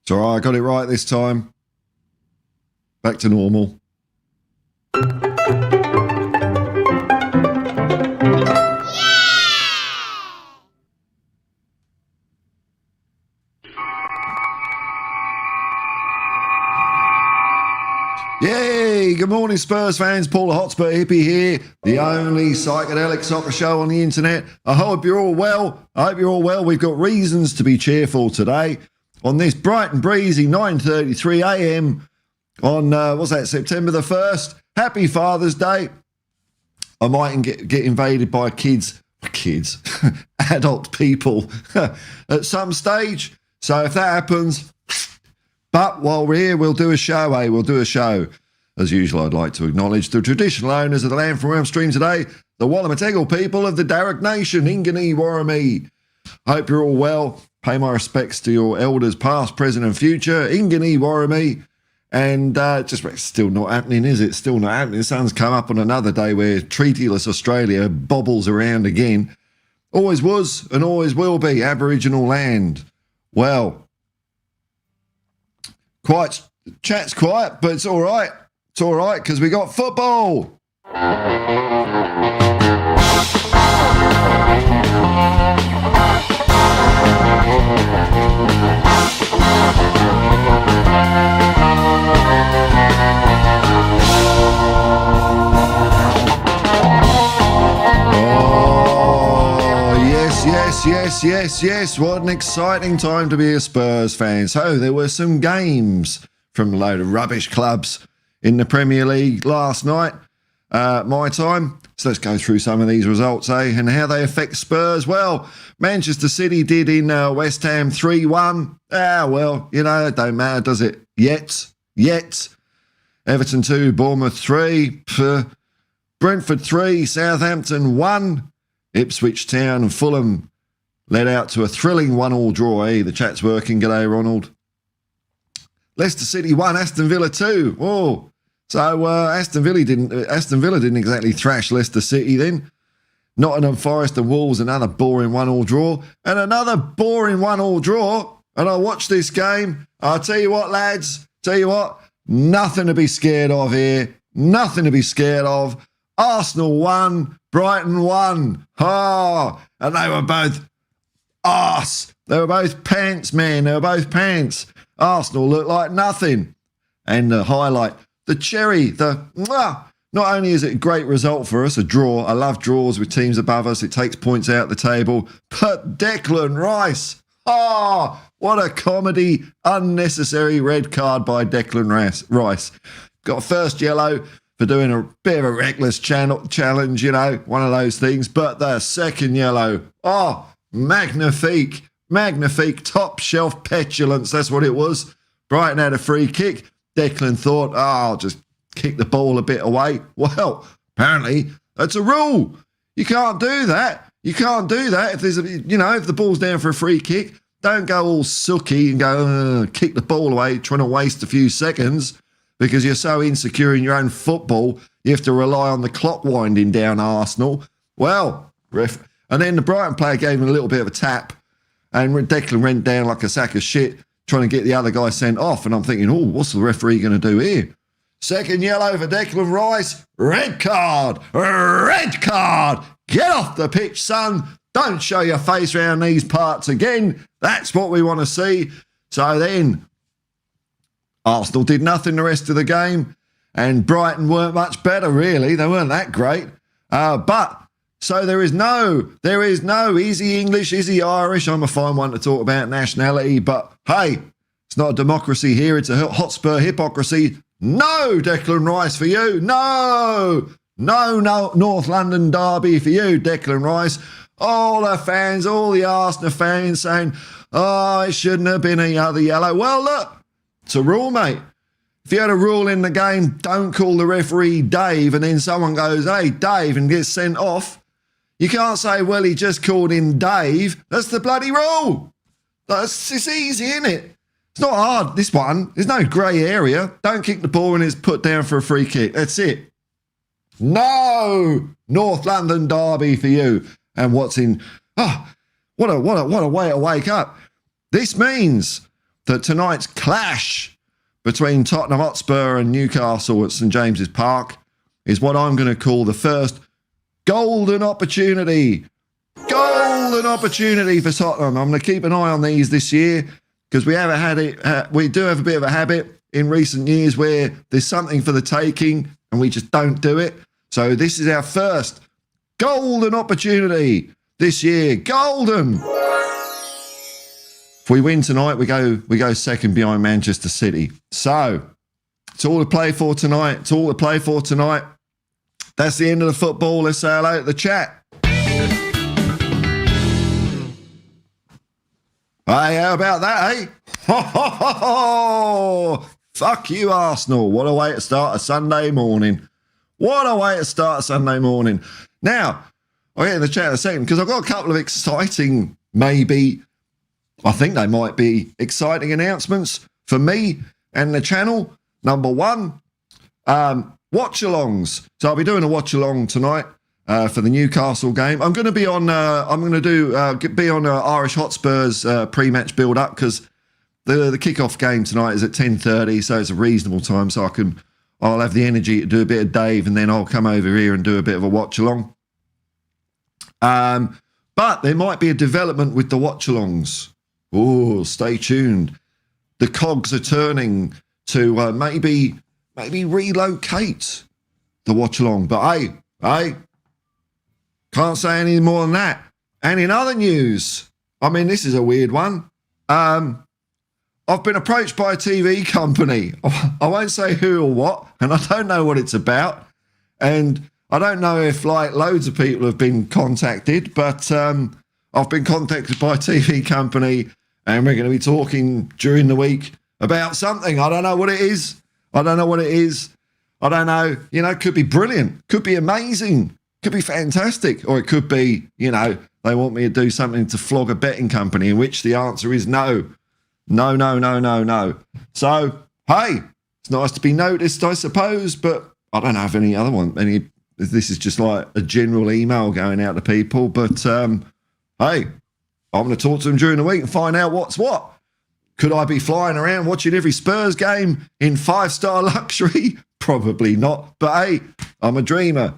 It's all right, I got it right this time. Back to normal. Yay! Good morning, Spurs fans. Paul the Hotspur Hippie here, the only psychedelic soccer show on the internet. I hope you're all well. We've got reasons to be cheerful today on this bright and breezy 9:33 a.m. on, September the 1st. Happy Father's Day. I might get invaded by kids, adult people at some stage. So if that happens... But while we're here, we'll do a show, We'll do a show. As usual, I'd like to acknowledge the traditional owners of the land from where I'm streamed today, the Wallumeteggle people of the Darug Nation, Ingani Warramee. Hope you're all well. Pay my respects to your elders, past, present and future. Ingani Warramee. And it's still not happening, is it? Still not happening. The sun's come up on another day where treatyless Australia bobbles around again. Always was and always will be Aboriginal land. Well... Chat's quiet, but it's all right. It's all right because we got football. Yes. What an exciting time to be a Spurs fan. So there were some games from a load of rubbish clubs in the Premier League last night, my time. So let's go through some of these results, and how they affect Spurs. Well, Manchester City did in West Ham 3-1. It don't matter, does it? Yet. Everton 2, Bournemouth 3. Brentford 3, Southampton 1. Ipswich Town and Fulham led out to a thrilling 1-1 draw. The chat's working. G'day, Ronald. Leicester City 1, Aston Villa 2. Oh, so Aston Villa didn't exactly thrash Leicester City then. Nottingham Forest and Wolves, another boring 1-1 draw. And another boring 1-1 draw. And I watched this game. I'll tell you what, lads. Nothing to be scared of here. Nothing to be scared of. Arsenal 1, Brighton 1. And they were both arse. They were both pants, man. They were both pants. Arsenal looked like nothing. And the highlight, the cherry, not only is it a great result for us, a draw. I love draws with teams above us. It takes points out the table. But Declan Rice. What a comedy, unnecessary red card by Declan Rice. Got a first yellow for doing a bit of a reckless challenge, one of those things. But the second yellow, magnifique, top shelf petulance. That's what it was. Brighton had a free kick. Declan thought, I'll just kick the ball a bit away. Well, apparently that's a rule. You can't do that. If there's if the ball's down for a free kick, don't go all sooky and go kick the ball away, trying to waste a few seconds because you're so insecure in your own football. You have to rely on the clock winding down, Arsenal. Well, ref. And then the Brighton player gave him a little bit of a tap, and Declan went down like a sack of shit, trying to get the other guy sent off. And I'm thinking, what's the referee going to do here? Second yellow for Declan Rice. Red card. Get off the pitch, son. Don't show your face around these parts again. That's what we want to see. So then Arsenal did nothing the rest of the game, and Brighton weren't much better, really. They weren't that great. So there is no easy English, easy Irish. I'm a fine one to talk about nationality, but hey, it's not a democracy here. It's a Hotspur hypocrisy. No Declan Rice for you. No North London derby for you, Declan Rice. All the fans, all the Arsenal fans saying, it shouldn't have been any other yellow. Well, look, it's a rule, mate. If you had a rule in the game, don't call the referee Dave, and then someone goes, hey, Dave, and gets sent off. You can't say, well, he just called him Dave. That's the bloody rule. It's easy, isn't it? It's not hard, this one. There's no grey area. Don't kick the ball when it's put down for a free kick. That's it. No North London derby for you. And what's in... what a way to wake up. This means that tonight's clash between Tottenham Hotspur and Newcastle at St James's Park is what I'm going to call the first golden opportunity. Golden opportunity for Tottenham. I'm going to keep an eye on these this year because we do have a bit of a habit in recent years where there's something for the taking and we just don't do it. So this is our first golden opportunity this year. Golden! If we win tonight, we go second behind Manchester City. So it's all to play for tonight. It's all to play for tonight. That's the end of the football. Let's say hello to the chat. Hey, how about that, eh? Ho, ho, ho, ho. Fuck you, Arsenal. What a way to start a Sunday morning. What a way to start a Sunday morning. Now, I'll get in the chat in a second because I've got a couple of exciting, I think they might be exciting announcements for me and the channel. Number one, watch-alongs. So I'll be doing a watch-along tonight for the Newcastle game. I'm going to be on. I'm going to be on Irish Hotspur's pre-match build-up because the kickoff game tonight is at 10:30, so it's a reasonable time. So I'll have the energy to do a bit of Dave, and then I'll come over here and do a bit of a watch-along. But there might be a development with the watch-alongs. Oh, stay tuned. The cogs are turning to maybe relocate the watch-along. But hey. Can't say any more than that. And in other news, I mean, this is a weird one. I've been approached by a TV company. I won't say who or what, and I don't know what it's about. And I don't know if, loads of people have been contacted, but I've been contacted by a TV company, and we're going to be talking during the week about something. I don't know what it is. I don't know. It could be brilliant. Could be amazing. Could be fantastic, or it could be, they want me to do something to flog a betting company, in which the answer is no. No. So, hey, it's nice to be noticed, I suppose, but I don't have any other one. This is just like a general email going out to people, but hey, I'm going to talk to them during the week and find out what's what. Could I be flying around watching every Spurs game in 5-star luxury? Probably not, but hey, I'm a dreamer.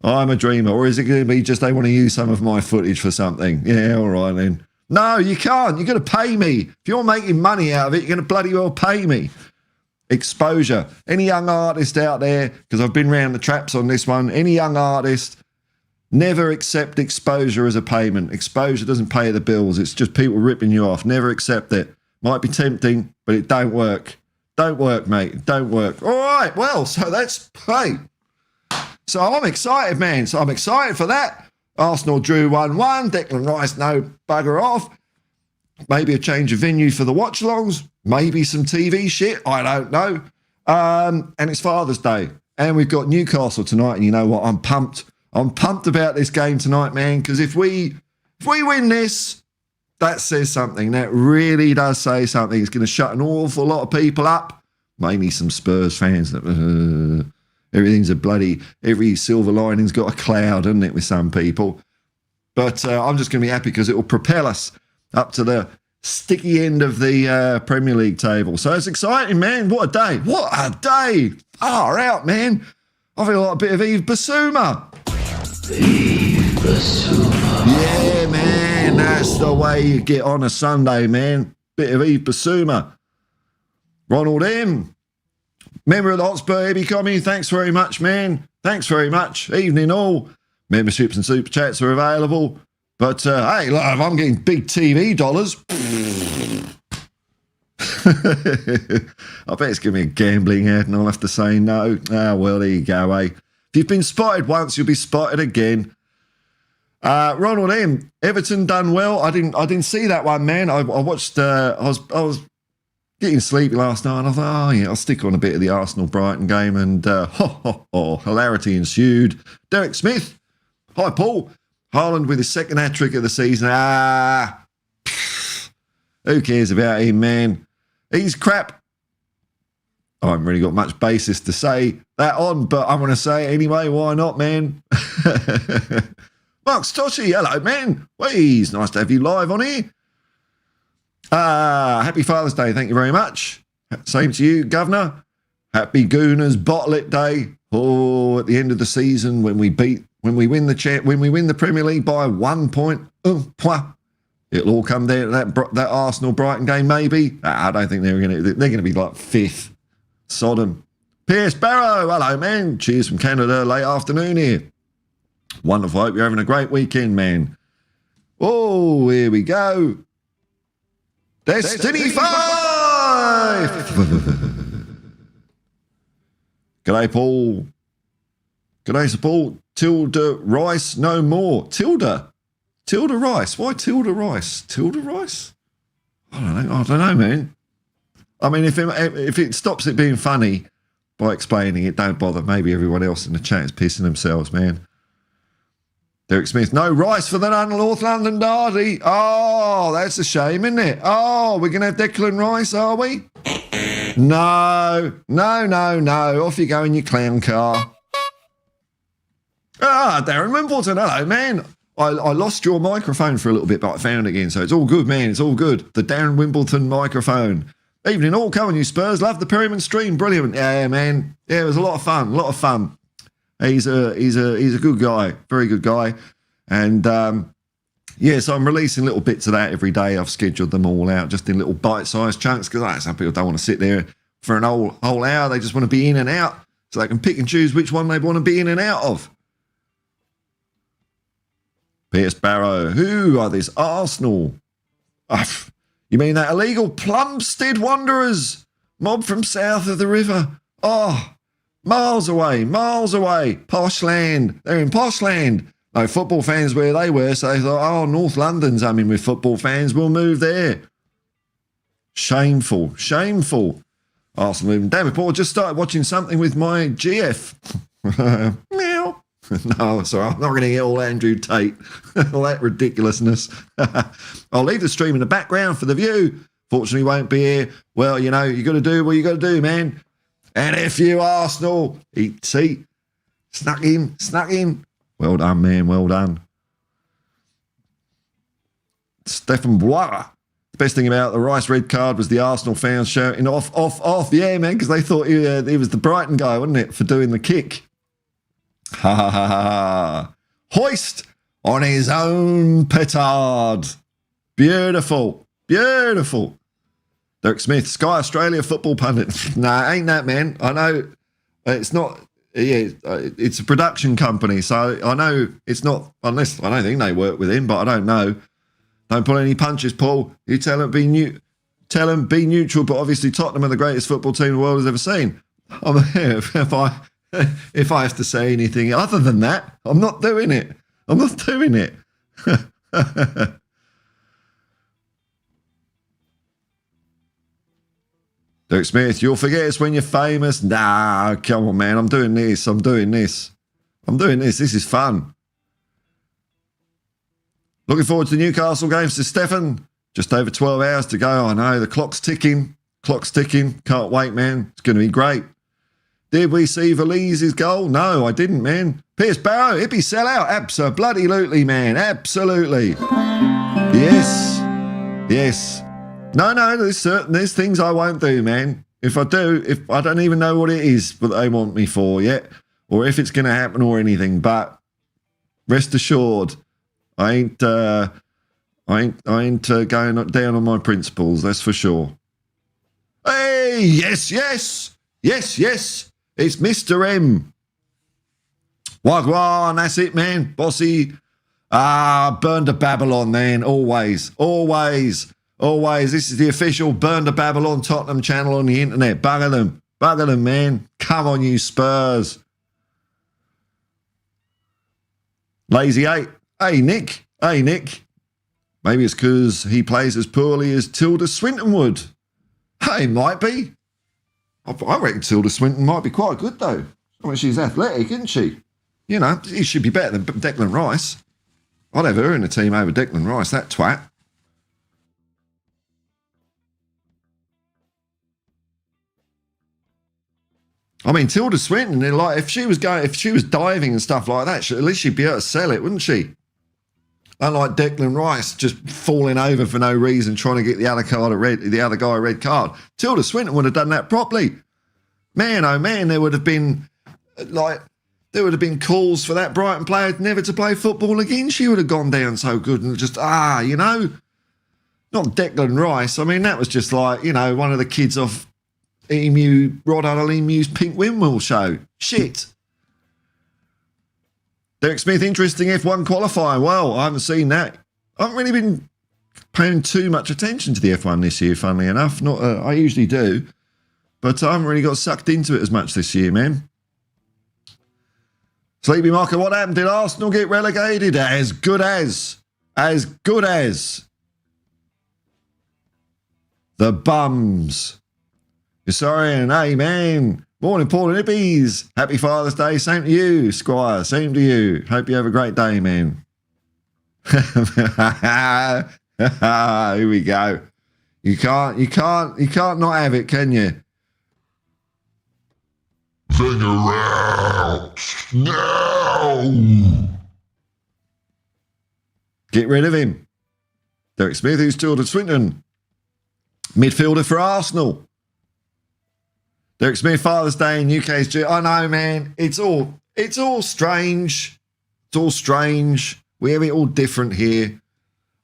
Or is it going to be just they want to use some of my footage for something? Yeah, all right then. No, you can't. You're going to pay me. If you're making money out of it, you're going to bloody well pay me. Exposure. Any young artist out there, because I've been round the traps on this one, any young artist, never accept exposure as a payment. Exposure doesn't pay the bills. It's just people ripping you off. Never accept it. Might be tempting, but it don't work. Don't work, mate. Don't work. All right, well, so that's, hey. So I'm excited, man. So I'm excited for that. Arsenal drew 1-1. Declan Rice, no bugger off. Maybe a change of venue for the watch-alongs. Maybe some TV shit. I don't know. And it's Father's Day. And we've got Newcastle tonight. And you know what? I'm pumped. I'm pumped about this game tonight, man. Because if we win this, that says something. That really does say something. It's going to shut an awful lot of people up. Mainly some Spurs fans that... everything's every silver lining's got a cloud, isn't it, with some people? But I'm just going to be happy because it will propel us up to the sticky end of the Premier League table. So it's exciting, man. What a day. What a day. Far out, man. I feel like a bit of Yves Bissouma. Yves Bissouma. Yeah, man. That's the way you get on a Sunday, man. Bit of Yves Bissouma. Ronald M. Member of the Hotspur Hippie Commie, thanks very much, man. Thanks very much. Evening all. Memberships and super chats are available. But, hey, look, if I'm getting big TV dollars, I bet it's going to be a gambling ad and I'll have to say no. Ah, well, there you go, eh? If you've been spotted once, you'll be spotted again. Ronald M. Everton done well. I didn't see that one, man. I watched, I was getting sleepy last night, and I thought, oh, yeah, I'll stick on a bit of the Arsenal-Brighton game, and hilarity ensued. Derek Smith, hi, Paul. Haaland with his second hat-trick of the season. Who cares about him, man? He's crap. I haven't really got much basis to say that on, but I'm going to say it anyway. Why not, man? Mark Stoshy, hello, man. It's nice to have you live on here. Happy Father's Day, thank you very much. Same to you, Governor. Happy Gooners Bottle It Day. Oh, at the end of the season when we win the Premier League by 1 point. It'll all come down to that Arsenal Brighton game, maybe. I don't think they're going to be like 5th. Sodom. Pierce Barrow, hello, man. Cheers from Canada, late afternoon here. Wonderful. Hope you're having a great weekend, man. Oh, here we go. Destiny 5! G'day, Paul. G'day, Sir Paul. Tilda Rice, no more. Tilda Rice. Why Tilda Rice? Tilda Rice? I don't know, man. I mean, if it stops it being funny by explaining it, don't bother. Maybe everyone else in the chat is pissing themselves, man. Derek Smith, no Rice for the North London Derby. Oh, that's a shame, isn't it? Oh, we're going to have Declan Rice, are we? No. Off you go in your clown car. Darren Wimbledon, hello, man. I lost your microphone for a little bit, but I found it again, so it's all good, man. It's all good. The Darren Wimbledon microphone. Evening all, come on, you Spurs. Love the Perryman stream. Brilliant. Yeah, man. Yeah, it was a lot of fun. He's a good guy, very good guy. And, so I'm releasing little bits of that every day. I've scheduled them all out just in little bite-sized chunks because some people don't want to sit there for an whole hour. They just want to be in and out so they can pick and choose which one they want to be in and out of. Pierce Barrow, who are this Arsenal? You mean that illegal Plumstead Wanderers? Mob from south of the river. Oh, miles away. Posh land. They're in posh land. No football fans where they were, so they thought, North London's humming with football fans. We'll move there. Shameful. Arsenal moving. Damn it, Paul, just started watching something with my GF. Meow. No, sorry, I'm not going to get all Andrew Tate. All that ridiculousness. I'll leave the stream in the background for the view. Fortunately, won't be here. Well, you got to do what you got to do, man. And if you Arsenal, see, snuck in. Well done, man, well done. Stefan Bois. The best thing about the Rice red card was the Arsenal fans shouting off. Yeah, man, because they thought he was the Brighton guy, wasn't it, for doing the kick. Ha ha ha ha. Hoist on his own petard. Beautiful. Derek Smith, Sky Australia football pundit. Nah, ain't that, man. I know it's not. Yeah, it's a production company, so I know it's not. Unless I don't think they work with him, but I don't know. Don't pull any punches, Paul. You tell them be neutral, but obviously Tottenham are the greatest football team the world has ever seen. If I have to say anything other than that, I'm not doing it. Derek Smith, you'll forget us when you're famous. Nah, come on, man. I'm doing this. This is fun. Looking forward to the Newcastle games to Stefan. Just over 12 hours to go. I know, the clock's ticking. Can't wait, man. It's going to be great. Did we see Valise's goal? No, I didn't, man. Pierce Barrow, Hippie sellout. Absolutely, man. Absolutely. Yes. No, there's things I won't do, man. If I I don't even know what it is that they want me for yet, or if it's going to happen or anything. But rest assured, I ain't going down on my principles. That's for sure. Hey, yes. It's Mr. M. Wagwan, that's it, man. Bossy. Burn to Babylon, man. Always. This is the official Burn to Babylon Tottenham channel on the internet. Bugger them, man. Come on, you Spurs. Lazy 8. Hey, Nick. Maybe it's because he plays as poorly as Tilda Swinton would. Hey, might be. I reckon Tilda Swinton might be quite good, though. I mean, she's athletic, isn't she? He should be better than Declan Rice. I'd have her in the team over Declan Rice, that twat. I mean, Tilda Swinton, if she was diving and stuff like that, at least she'd be able to sell it, wouldn't she? Unlike Declan Rice just falling over for no reason, trying to get the other guy a red card. Tilda Swinton would have done that properly. Man, oh man, there would have been calls for that Brighton player never to play football again. She would have gone down so good and just, not Declan Rice. I mean, that was just like, you know, one of the kids off Rod Huddle Emu's Pink Windmill show. Shit. Derek Smith, interesting F1 qualifying. Well, I haven't seen that. I haven't really been paying too much attention to the F1 this year, funnily enough. Not, I usually do, but I haven't really got sucked into it as much this year, man. Sleepy Marker, what happened? Did Arsenal get relegated? As good as the bums. You're sorry, and hey, man. Morning, Paul and Hippies. Happy Father's Day. Same to you, Squire. Same to you. Hope you have a great day, man. Here we go. You can't not have it, can you? Finger out now. Get rid of him. Derek Smith, who's still at Swinton. Midfielder for Arsenal. Derek Smith, Father's Day in UK's. I know, man. It's all strange. It's all strange. We have it all different here.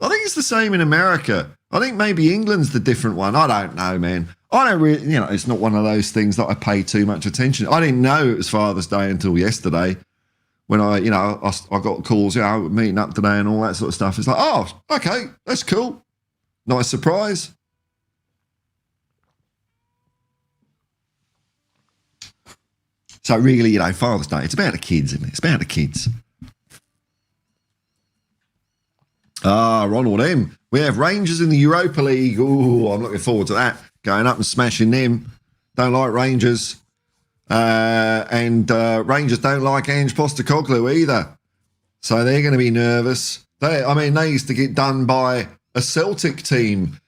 I think it's the same in America. I think maybe England's the different one. I don't know, man. I don't really, you know, it's not one of those things that I pay too much attention. I didn't know it was Father's Day until yesterday when I got calls, you know, meeting up today and all that sort of stuff. It's like, oh, okay, that's cool. Nice surprise. So really, you know, Father's Day, it's about the kids, isn't it? It's about the kids. Ronald M. We have Rangers in the Europa League. Ooh, I'm looking forward to that. Going up and smashing them. Don't like Rangers. And Rangers don't like Ange Postecoglou either. So they're going to be nervous. They used to get done by a Celtic team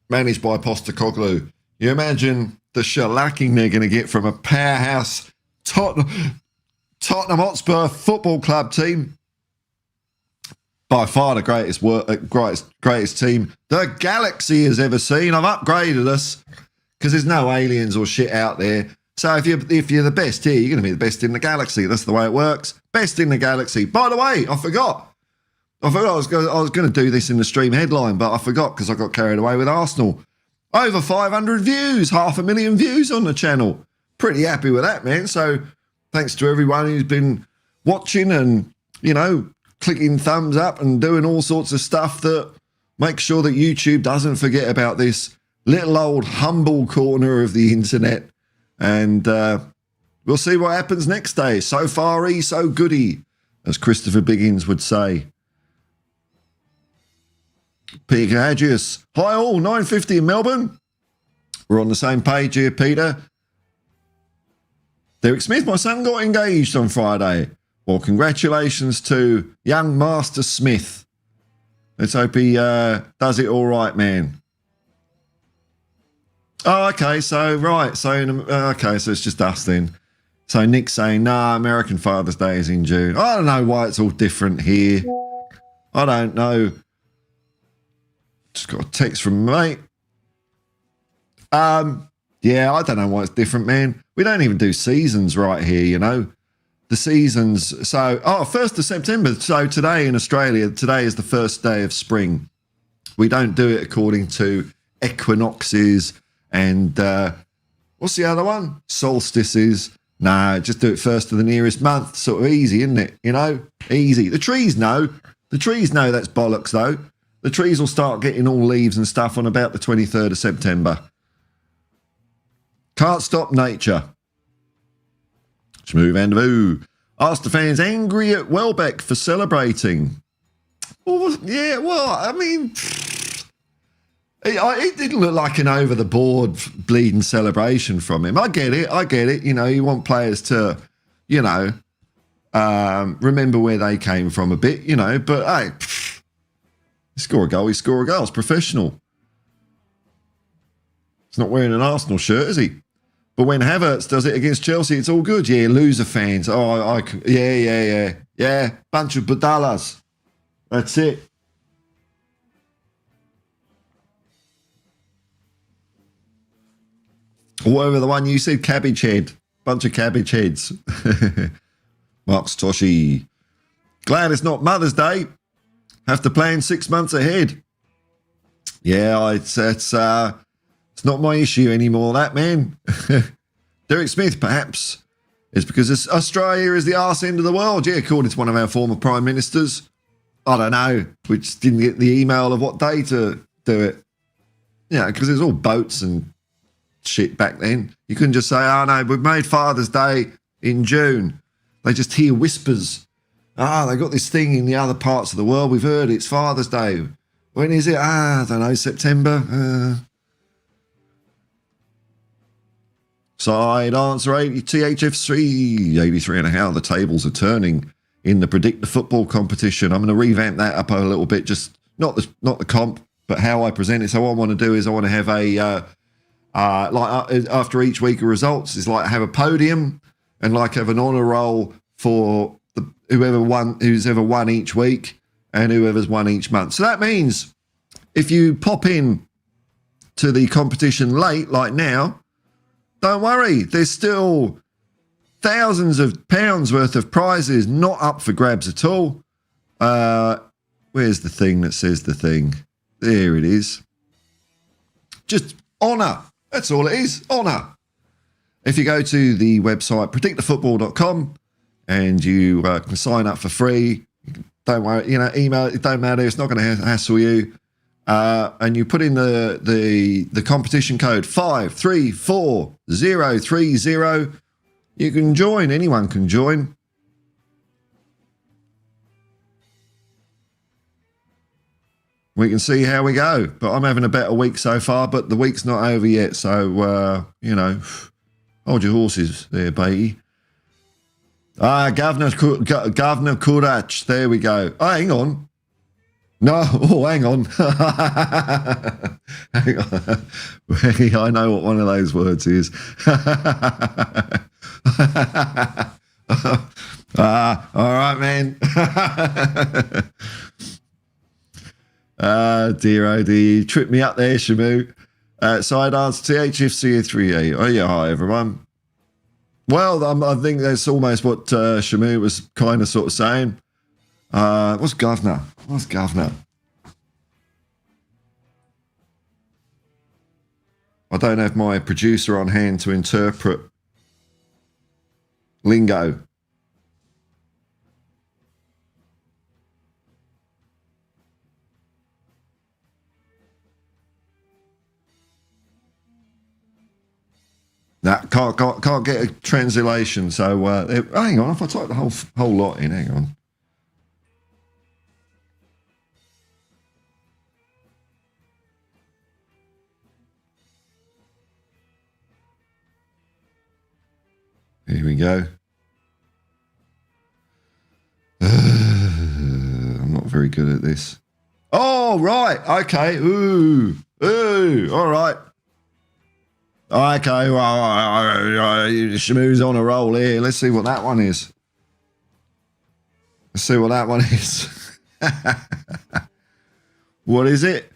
managed by Postecoglou. You imagine the shellacking they're going to get from a powerhouse Tottenham Hotspur Football Club team. By far the greatest team the galaxy has ever seen. I've upgraded us because there's no aliens or shit out there. So if you're the best here, you're going to be the best in the galaxy. That's the way it works. Best in the galaxy. By the way, I forgot I was going to do this in the stream headline, but I forgot because I got carried away with Arsenal. Over 500 views, 500,000 views on the channel. Pretty happy with that, man. So thanks to everyone who's been watching and, you know, clicking thumbs up and doing all sorts of stuff that makes sure that YouTube doesn't forget about this little old humble corner of the internet. And we'll see what happens next day. So far-y, so goody, as Christopher Biggins would say. Peter Hadgius. Hi all, 9:50 in Melbourne. We're on the same page here, Peter. Derek Smith, my son got engaged on Friday. Well, congratulations to young Master Smith. Let's hope he does it all right, man. Oh, okay, so, right. So, okay, so it's just us then. So Nick's saying, nah, American Father's Day is in June. I don't know why it's all different here. I don't know. Just got a text from mate. Yeah, I don't know why it's different, man. We don't even do seasons right here, you know. The seasons, so, 1st of September. So today in Australia, today is the first day of spring. We don't do it according to equinoxes and, what's the other one? Solstices. No, just do it first of the nearest month. Sort of easy, isn't it? You know, easy. The trees know. The trees know that's bollocks, though. The trees will start getting all leaves and stuff on about the 23rd of September. Can't stop nature. Smooth and Voo. Asked the fans angry at Welbeck for celebrating. Well, yeah, well, I mean, it didn't look like an over-the-board bleeding celebration from him. I get it. You know, you want players to, you know, remember where they came from a bit, you know, but hey, you score a goal, you score a goal. It's professional. He's not wearing an Arsenal shirt, is he? But when Havertz does it against Chelsea, it's all good. Yeah, loser fans. Oh, yeah. Bunch of badallas. That's it. Or whatever the one you said, cabbage head. Bunch of cabbage heads. Mark Toshi. Glad it's not Mother's Day. Have to plan 6 months ahead. Yeah, it's not my issue anymore, that, man. Derek Smith, perhaps, is because Australia is the arse end of the world. Yeah, according to one of our former prime ministers. I don't know. We just didn't get the email of what day to do it. Yeah, because there's all boats and shit back then. You couldn't just say, oh, no, we've made Father's Day in June. They just hear whispers. They got this thing in the other parts of the world. We've heard it's Father's Day. When is it? I don't know, September. Side answer 80, THF3, 83 and how the tables are turning in the Predict the Football competition. I'm going to revamp that up a little bit, just not the comp, but how I present it. So what I want to do is I want to have after each week of results is like have a podium and like have an honour roll for who's ever won each week and whoever's won each month. So that means if you pop in to the competition late, like now, don't worry, there's still thousands of pounds worth of prizes not up for grabs at all. Where's the thing that says the thing? There it is. Just honour. That's all it is. Honour. If you go to the website predictthefootball.com and you can sign up for free, don't worry, email, it don't matter, it's not going to hassle you. And you put in the competition code 534030. You can join. Anyone can join. We can see how we go. But I'm having a better week so far, but the week's not over yet. So, hold your horses there, Beatty. Governor Courage. There we go. Oh, hang on. No, hang on. Hang on. I know what one of those words is. All right, man. Dear, oh dear. You tripped me up there, Shamu. Side answer THFC3A. Oh, yeah, hi, everyone. Well, I think that's almost what Shamu was kind of sort of saying. What's governor? I don't have my producer on hand to interpret lingo. Nah, can't get a translation. So hang on, if I type the whole lot in, hang on. Here we go. I'm not very good at this. Oh, right. Okay. Ooh. All right. Okay. Well, Shamu's on a roll here. Let's see what that one is. What is it?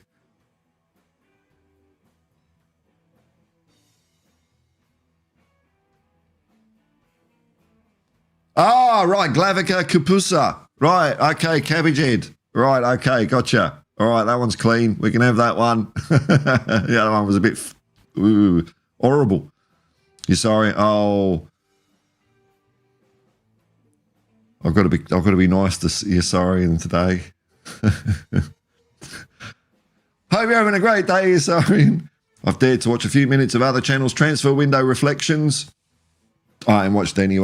Ah, right, Glavica Capusa. Right, okay, cabbage head. Right, okay, gotcha. All right, that one's clean. We can have that one. The other one was a bit horrible. You're sorry. Oh, I've got to be nice to you're sorry in today. Hope you're having a great day, you're sorry. I've dared to watch a few minutes of other channels' transfer window reflections. I haven't watched any,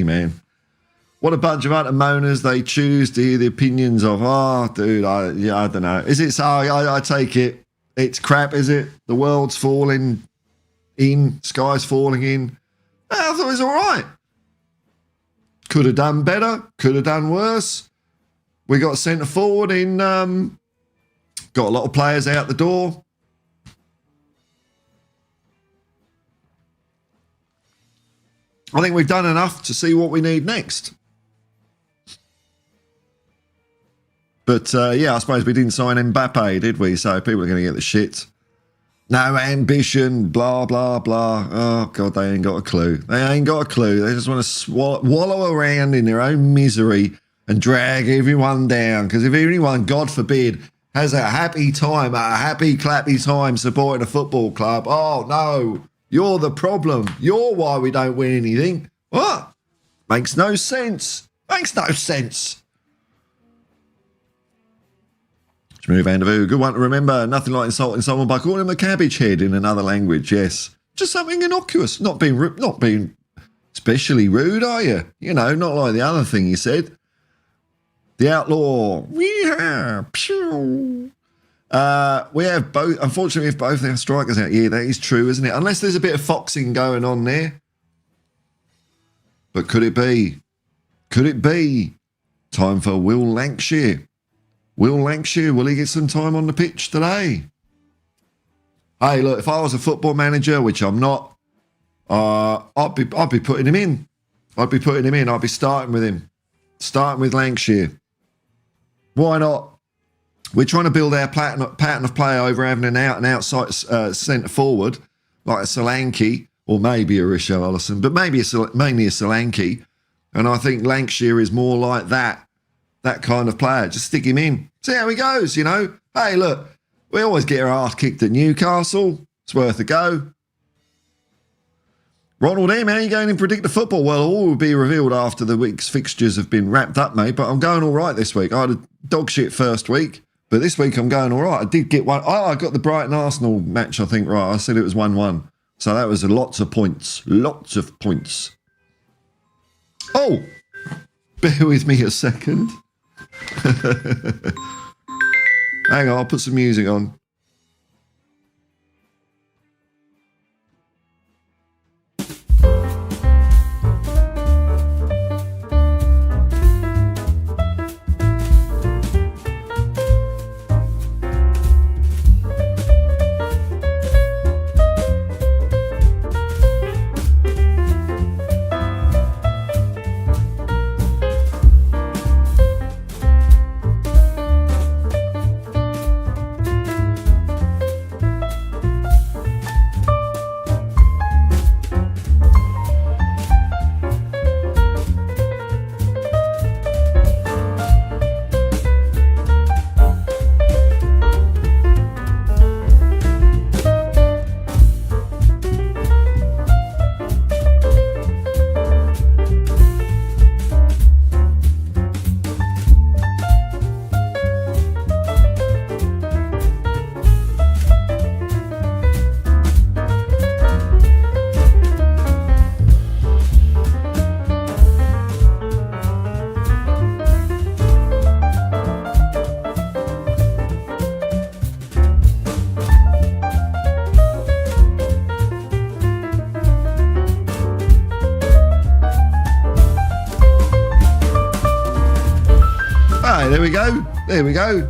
man. What a bunch of utter moaners. They choose to hear the opinions of, dude, I don't know. Is it so? I take it. It's crap, is it? The world's falling in, sky's falling in. I thought it was all right. Could have done better, could have done worse. We got centre forward in, got a lot of players out the door. I think we've done enough to see what we need next. But, I suppose we didn't sign Mbappe, did we? So people are going to get the shit. No ambition, blah, blah, blah. Oh, God, they ain't got a clue. They just want to wallow around in their own misery and drag everyone down. Because if anyone, God forbid, has a happy time, a happy clappy time supporting a football club. Oh, no, you're the problem. You're why we don't win anything. What? Makes no sense. Makes no sense. Shmoo Van der Vu, good one to remember. Nothing like insulting someone by calling them a cabbage head in another language. Yes. Just something innocuous. Not being especially rude, are you? You know, not like the other thing you said. The Outlaw. We have both, unfortunately, we have both our strikers out. Yeah, that is true, isn't it? Unless there's a bit of foxing going on there. But could it be? Could it be time for Will Lancashire? Will Lancashire, will he get some time on the pitch today? Hey, look, if I was a football manager, which I'm not, I'd be putting him in. I'd be starting with him. Starting with Lancashire. Why not? We're trying to build our pattern of play over having an outside centre forward, like a Solanke, or maybe a Richarlison, but mainly a Solanke. And I think Lancashire is more like that kind of player. Just stick him in. See how he goes, you know. Hey, look, we always get our ass kicked at Newcastle. It's worth a go. Ronald M, how are you going in Predict the Football? Well, all will be revealed after the week's fixtures have been wrapped up, mate, but I'm going all right this week. I had a dog shit first week, but this week I'm going all right. I did get one. Oh, I got the Brighton Arsenal match, I think, right. I said it was 1-1. So that was lots of points. Lots of points. Oh, bear with me a second. Hang on, I'll put some music on. There we go.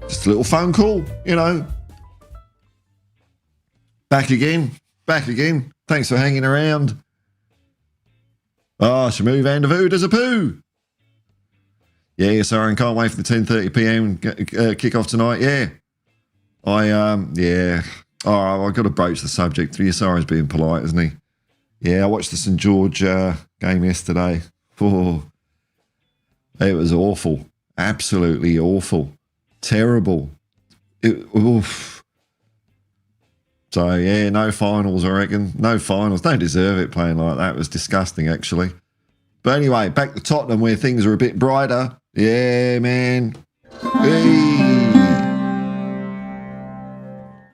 Just a little phone call, you know. Back again. Thanks for hanging around. Oh, Shmoo Van der Vu does a poo. Yeah, sorry, can't wait for the 10:30 p.m. Kickoff tonight. Yeah. Yeah. Oh, I've got to broach the subject. Sorry's being polite, isn't he? Yeah, I watched the St. George game yesterday. Oh, it was awful. Absolutely awful. Terrible. Oof. So, yeah, no finals, I reckon. No finals. Don't deserve it playing like that. It was disgusting, actually. But anyway, back to Tottenham where things are a bit brighter. Yeah, man. Hey.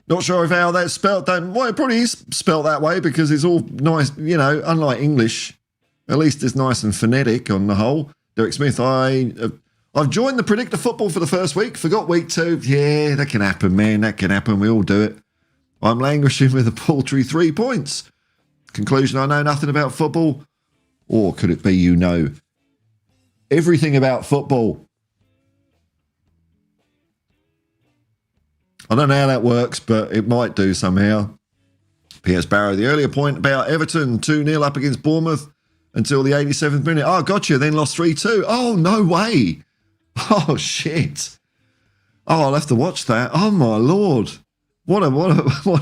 Not sure if how that's spelt. Well, it probably is spelt that way because it's all nice, you know, unlike English. At least it's nice and phonetic on the whole. Derek Smith, I've joined the Predict the Football for the first week. Forgot week 2. Yeah, that can happen, man. That can happen. We all do it. I'm languishing with a paltry 3 points. Conclusion, I know nothing about football. Or could it be you know everything about football? I don't know how that works, but it might do somehow. P.S. Barrow, the earlier point about Everton 2-0 up against Bournemouth until the 87th minute. Oh, gotcha. Then lost 3-2. Oh, no way. Oh, shit. Oh, I'll have to watch that. Oh, my Lord. What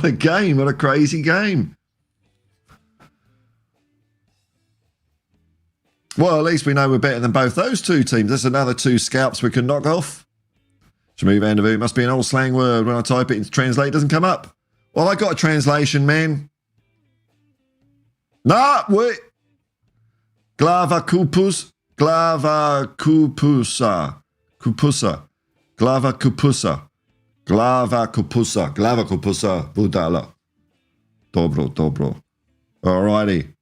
a game. What a crazy game. Well, at least we know we're better than both those two teams. There's another 2 scalps we can knock off. Shmoo van der Voot must be an old slang word. When I type it into translate, it doesn't come up. Well, I got a translation, man. Nah, wait. Glava kupus. Glava kupusa. Kupusa. Glava kupusa. Glava kupusa. Glava kupusa. Budala. Dobro, dobro. Alrighty.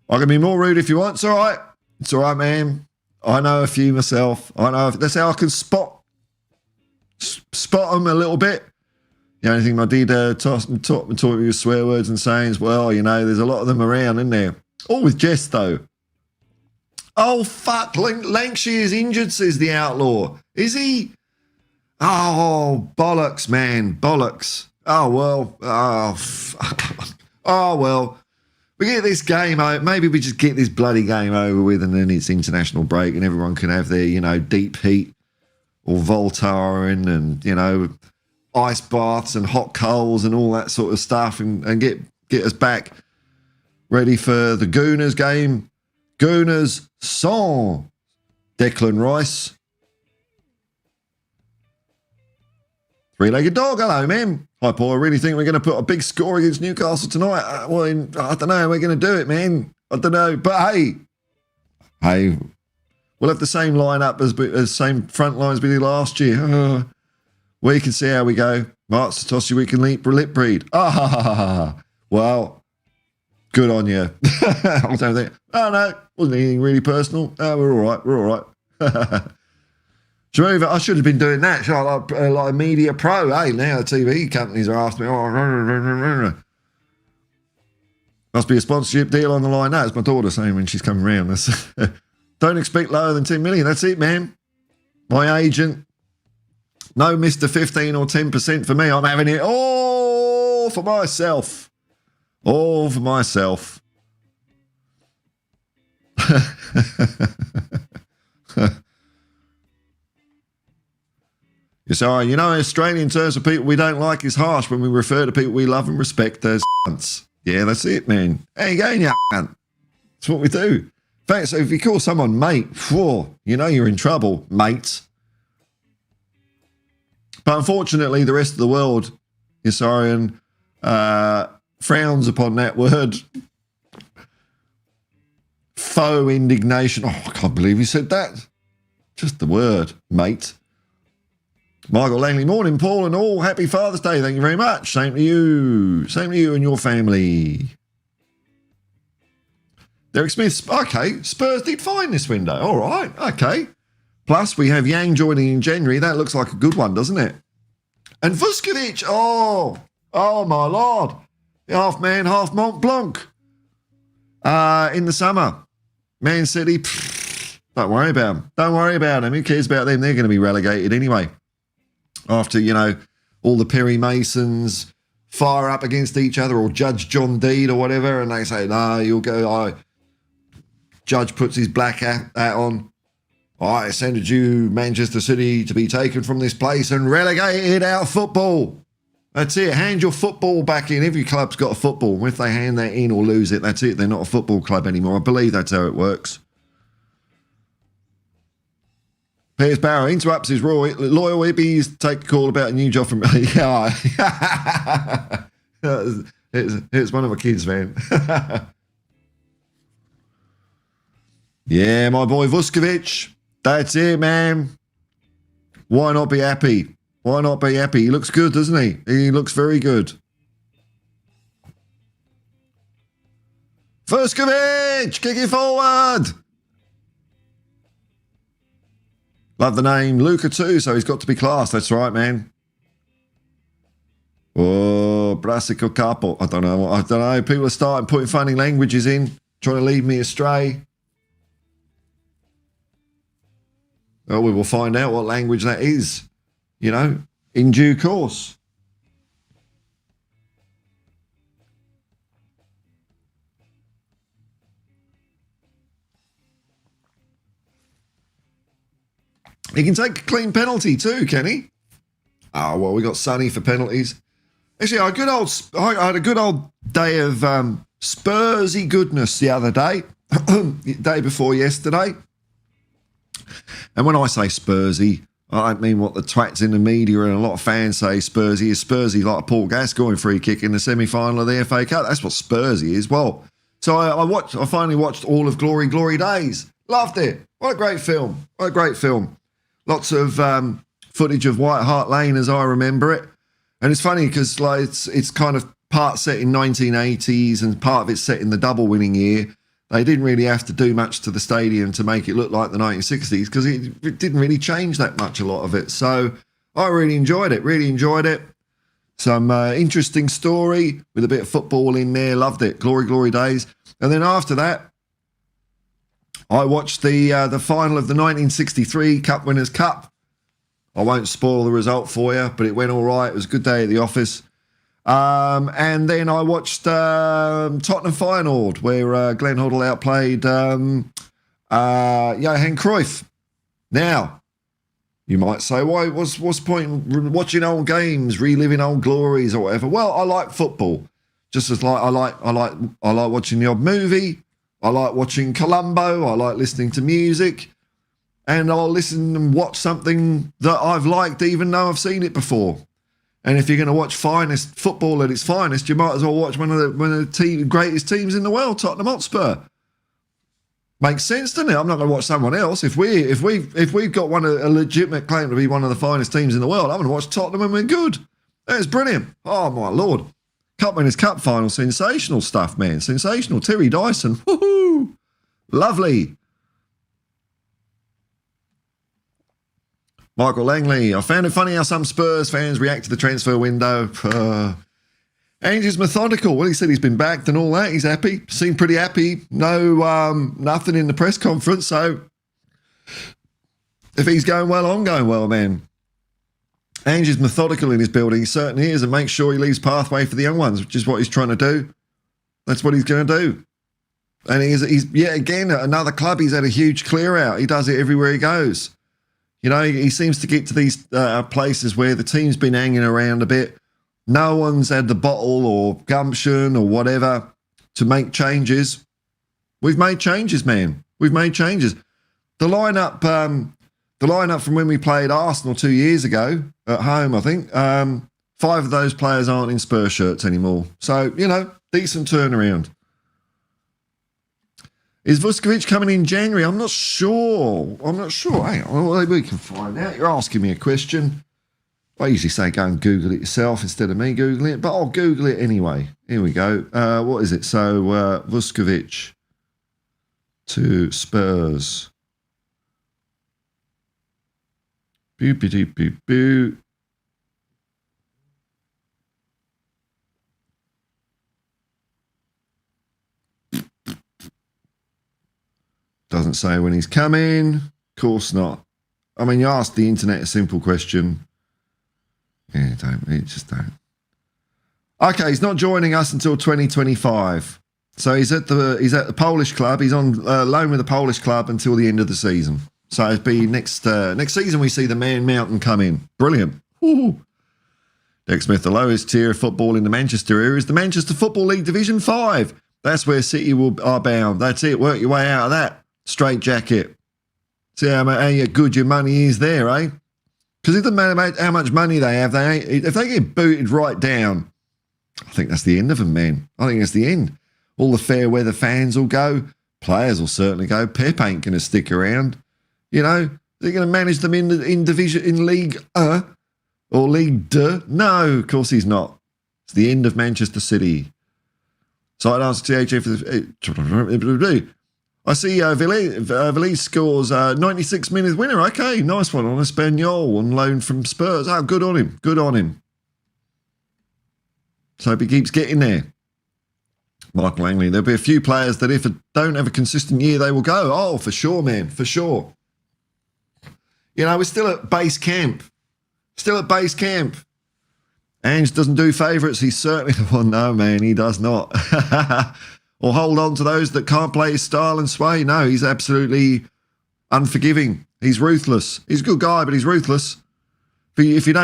I can be more rude if you want. It's all right. It's all right, man. I know a few myself. I know. That's how I can spot them a little bit. The only thing I did taught me with swear words and sayings. Well, you know, there's a lot of them around, isn't there? All with jest, though. Oh, fuck. Lankshire's injured, says the outlaw. Is he? Oh, bollocks, man. Bollocks. Oh, well. Oh, fuck. Oh, well. We get this game over. Maybe we just get this bloody game over with and then it's international break and everyone can have their, you know, deep heat or Voltaren and, you know, ice baths and hot coals and all that sort of stuff and get us back ready for the Gooners game. Gooners sans Declan Rice. Three-legged dog, hello, man. Hi, Paul. I really think we're going to put a big score against Newcastle tonight. Well, I don't know how we're going to do it, man. I don't know. But, hey, we'll have the same lineup as same front lines we did last year. We can see how we go. Mark Satoshi, we can lip breed. Well, good on you. I don't think. Oh, no, wasn't anything really personal. Oh, we're all right. Shmoo, I should have been doing that. Should I, like a media pro? Hey, now the TV companies are after me. Must be a sponsorship deal on the line. That's my daughter saying when she's coming round. Don't expect lower than 10 million. That's it, man. My agent. No Mr. 15 or 10% for me. I'm having it all for myself. All for myself. Sorry, you know, Australian terms of people we don't like is harsh when we refer to people we love and respect as cunts. Yeah, that's it, man. How you going, you cunt? That's what we do. In fact, so if you call someone mate, whoa, you know you're in trouble, mate. But unfortunately, the rest of the world, Isarian, frowns upon that word. Faux indignation. Oh, I can't believe you said that. Just the word, mate. Michael Langley, morning, Paul, and all. Happy Father's Day. Thank you very much. Same to you. Same to you and your family. Derek Smith, okay, Spurs did fine this window. All right, okay. Plus, we have Yang joining in January. That looks like a good one, doesn't it? And Vuskovic, oh my Lord. Half man, half Mont Blanc. In the summer. Man City, don't worry about them. Don't worry about them. Who cares about them? They're going to be relegated anyway. After, you know, all the Perry Masons fire up against each other or Judge John Deed or whatever, and they say, no, you'll go, Judge puts his black hat on. I send you Manchester City to be taken from this place and relegated out of football. That's it. Hand your football back in. Every club's got a football. And if they hand that in or lose it, that's it. They're not a football club anymore. I believe that's how it works. Piers Barrow interrupts his loyal hippies. Take a call about a new job from... Yeah. It's one of my kids, man. Yeah, my boy Vuskovic. That's it, man. Why not be happy? Why not be happy? He looks good, doesn't he? He looks very good. Vuskovic, kick it forward. Love the name. Luca too, so he's got to be class. That's right, man. Oh, Brasico Capo. I don't know. People are starting putting funny languages in, trying to lead me astray. Well, we will find out what language that is, you know, in due course. He can take a clean penalty too, can he? Oh, well, we got Sonny for penalties. Actually, I had a good old day of Spursy goodness the other day, day before yesterday. And when I say Spursy, I don't mean what the twats in the media and a lot of fans say Spursy is. Spursy like a Paul Gascoigne free kick in the semi-final of the FA Cup. That's what Spursy is. Well, so I finally watched all of Glory Days. Loved it. What a great film. What a great film. Lots of footage of White Hart Lane as I remember it. And it's funny because like it's kind of part set in 1980s and part of it's set in the double winning year. They didn't really have to do much to the stadium to make it look like the 1960s because it didn't really change that much, a lot of it. So I really enjoyed it. Some interesting story with a bit of football in there. Loved it. Glory Days. And then after that, I watched the final of the 1963 Cup Winners' Cup. I won't spoil the result for you, but it went all right. It was a good day at the office. And then I watched Tottenham Feyenoord, where Glenn Hoddle outplayed Johan Cruyff. Now, you might say, what's the point in watching old games, reliving old glories or whatever? Well, I like football. Just as I like watching the odd movie. I like watching Columbo. I like listening to music. And I'll listen and watch something that I've liked even though I've seen it before. And if you're going to watch football at its finest, you might as well watch one of the greatest teams in the world, Tottenham Hotspur. Makes sense, doesn't it? I'm not going to watch someone else. If we've got a legitimate claim to be one of the finest teams in the world, I'm going to watch Tottenham and we're good. That's brilliant. Oh my Lord. Cup Winners' Cup final, sensational stuff, man. Sensational. Terry Dyson. Woohoo! Lovely. Michael Langley, I found it funny how some Spurs fans react to the transfer window. Ange is methodical. Well, he said he's been backed and all that. He's happy. Seemed pretty happy. No, nothing in the press conference. So if he's going well, I'm going well, man. Ange is methodical in his building. He certainly is, and makes sure he leaves pathway for the young ones, which is what he's trying to do. That's what he's going to do. And he's yet again at another club. He's had a huge clear out. He does it everywhere he goes. You know, he seems to get to these places where the team's been hanging around a bit. No one's had the bottle or gumption or whatever to make changes. We've made changes, man. We've made changes. The lineup from when we played Arsenal 2 years ago at home, I think, 5 of those players aren't in Spurs shirts anymore. So, you know, decent turnaround. Is Vuskovic coming in January? I'm not sure. Hang on, well, we can find out. You're asking me a question. I usually say go and Google it yourself instead of me Googling it, but I'll Google it anyway. Here we go. What is it? So, Vuskovic to Spurs. Boo. Doesn't say when he's coming. Of course not. I mean, you asked the internet a simple question. Yeah, just don't. Okay, he's not joining us until 2025. So he's at the Polish club. He's on loan with the Polish club until the end of the season. So it'll be next season we see the Man Mountain come in. Brilliant. Woo. Deck Smith, the lowest tier of football in the Manchester area is the Manchester Football League Division 5. That's where City are bound. That's it. Work your way out of that. Straight jacket. See how good your money is there, eh? Because it doesn't matter how much money they have. If they get booted right down, I think that's the end of them, man. I think that's the end. All the fair weather fans will go. Players will certainly go. Pep ain't going to stick around. You know, they're going to manage them in division, in League or League 2. No, of course he's not. It's the end of Manchester City. So I'd ask THF for I see Veliz scores 96 minutes winner. Okay, nice one on Espanyol on loan from Spurs. Oh, good on him. Good on him. So hope he keeps getting there. Michael Langley, there'll be a few players that if it don't have a consistent year, they will go. Oh, for sure, man, for sure. You know, we're still at base camp. Ange doesn't do favourites. He's certainly the one. No, man, he does not. Or hold on to those that can't play his style and sway. No, he's absolutely unforgiving. He's ruthless. He's a good guy, but he's ruthless. If you're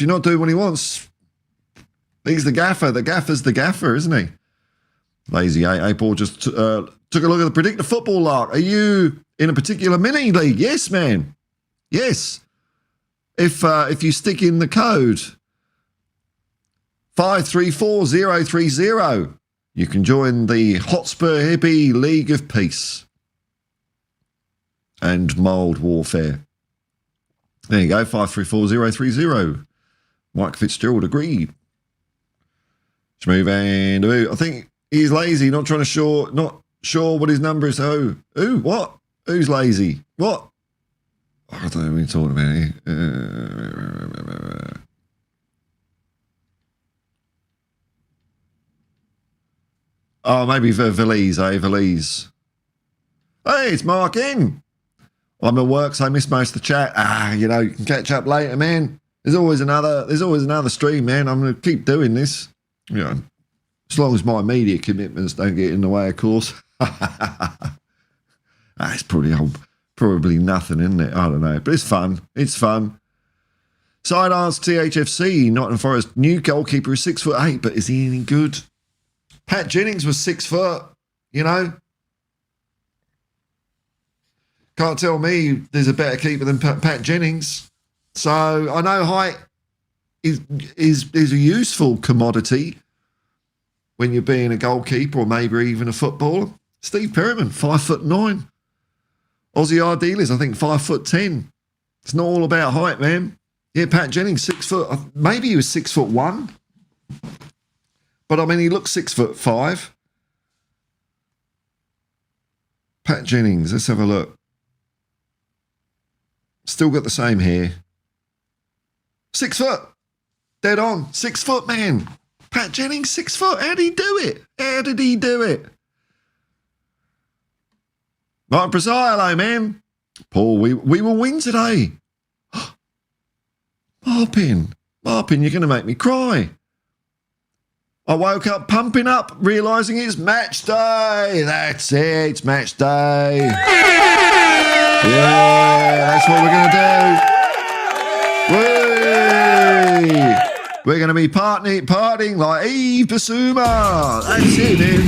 not doing what he wants, he's the gaffer. The gaffer's the gaffer, isn't he? Lazy 8 Paul just took a look at the Predictor Football Lark. Are you in a particular mini league? Yes, man. Yes. If you stick in the code 534030, you can join the Hotspur Hippie League of Peace and Mild Warfare. There you go, 534030. Mike Fitzgerald agreed. Let's move and I think he's lazy, not sure what his number is. Oh, what? Who's lazy? What? I don't know what you're talking about here. Oh, maybe Valise, Valise. Hey, it's Mark in. I'm at work, so I missed most of the chat. You can catch up later, man. There's always another stream, man. I'm going to keep doing this. As long as my media commitments don't get in the way, of course. It's probably nothing, isn't it? I don't know. But it's fun. It's fun. Side asks THFC, Nottingham Forest new goalkeeper is 6'8", but is he any good? Pat Jennings was 6 foot, Can't tell me there's a better keeper than Pat Jennings. So I know height is a useful commodity when you're being a goalkeeper or maybe even a footballer. Steve Perryman, 5'9". Aussie Idealist, I think 5'10". It's not all about height, man. Yeah, Pat Jennings, 6 foot. Maybe he was 6'1". But I mean, he looks 6'5". Pat Jennings, let's have a look. Still got the same hair. 6 foot. Dead on. 6 foot, man. Pat Jennings, 6 foot. How did he do it? Mark Brazil, hello, man. Paul, we will win today. Marpin, you're going to make me cry. I woke up pumping up, realising it's match day. That's it, it's match day. Yeah, that's what we're going to do. Whee! We're going to be partying like Eve Basuma. That's it, man.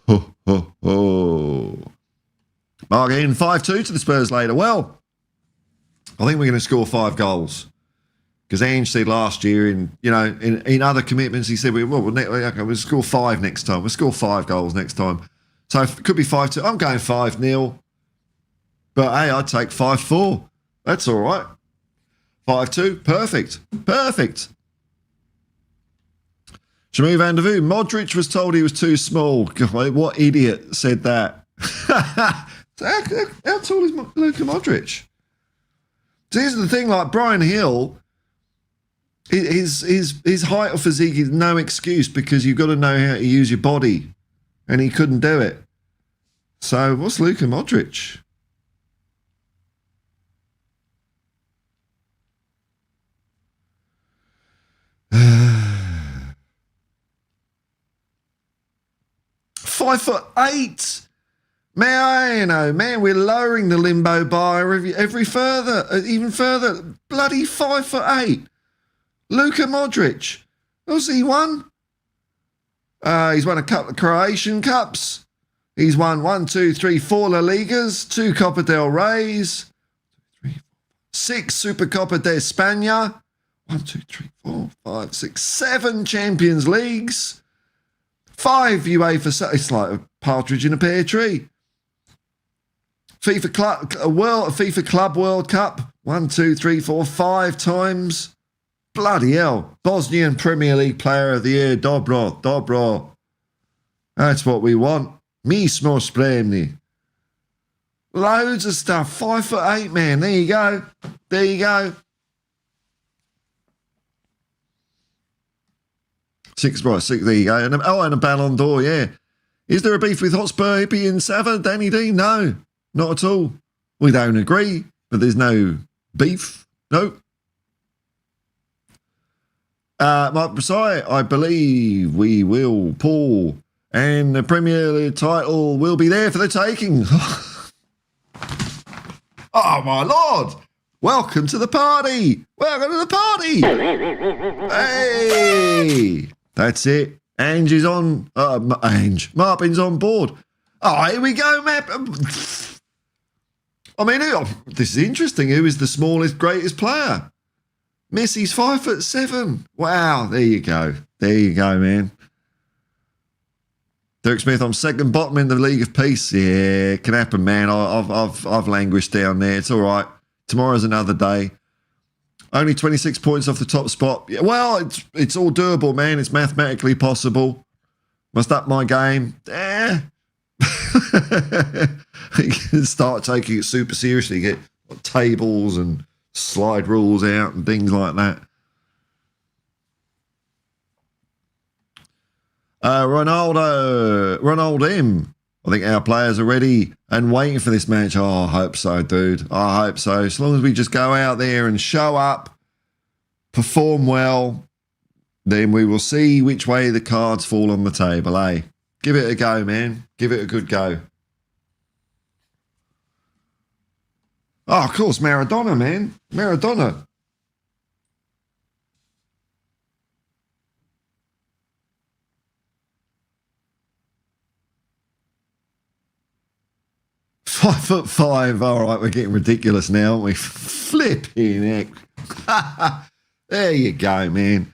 Ho, ho, ho. Mark in 5-2 to the Spurs later. Well, I think we're going to score 5 goals. Because Ange said last year in other commitments, he said, we'll score 5 next time. We'll score 5 goals next time. So it could be 5-2. I'm going 5-0. But, hey, I'd take 5-4. That's all right. 5-2. Perfect. Shamu Van der Vu. Modric was told he was too small. God, what idiot said that? How tall is Luka Modric? So here's the thing, like Brian Hill, his height or physique is no excuse because you've got to know how to use your body, and he couldn't do it. So what's Luka Modric? $5'8". Man, we're lowering the limbo bar even further. Bloody 5'8". Luka Modric. What's he won? He's won a couple of Croatian Cups. He's won 4 La Ligas, 2 Copa del Reys, 6 Supercopa de España, 7 Champions Leagues, 5 UEFA. It's like a partridge in a pear tree. FIFA Club World Cup, 5 times. Bloody hell. Bosnian Premier League Player of the Year, Dobro. That's what we want. Mi smo spremni. Loads of stuff. 5'8", man. There you go. There you go. 6, there you go. And a Ballon d'Or, yeah. Is there a beef with Hotspur Hippie and Sava, Danny D? No, not at all. We don't agree, but there's no beef. Nope. Mark Brazil, I believe we will, Paul, and the Premier League title will be there for the taking. Oh, my Lord. Welcome to the party. Welcome to the party. Hey. That's it. Ange is on. Marpin's on board. Oh, here we go, Map. I mean, this is interesting. Who is the smallest, greatest player? Messi's 5'7". Wow, there you go. There you go, man. Dirk Smith, I'm second bottom in the League of Peace. Yeah, it can happen, man. I've languished down there. It's all right. Tomorrow's another day. Only 26 points off the top spot. Yeah, well, it's all doable, man. It's mathematically possible. Must up my game. You can start taking it super seriously. Get tables and slide rules out and things like that. Ronaldo M. I think our players are ready and waiting for this match. Oh, I hope so, dude. I hope so. As long as we just go out there and show up, perform well, then we will see which way the cards fall on the table, eh? Give it a go, man. Give it a good go. Oh, of course, Maradona, man. Maradona. "5'5". All right, we're getting ridiculous now, aren't we? Flipping heck. There you go, man.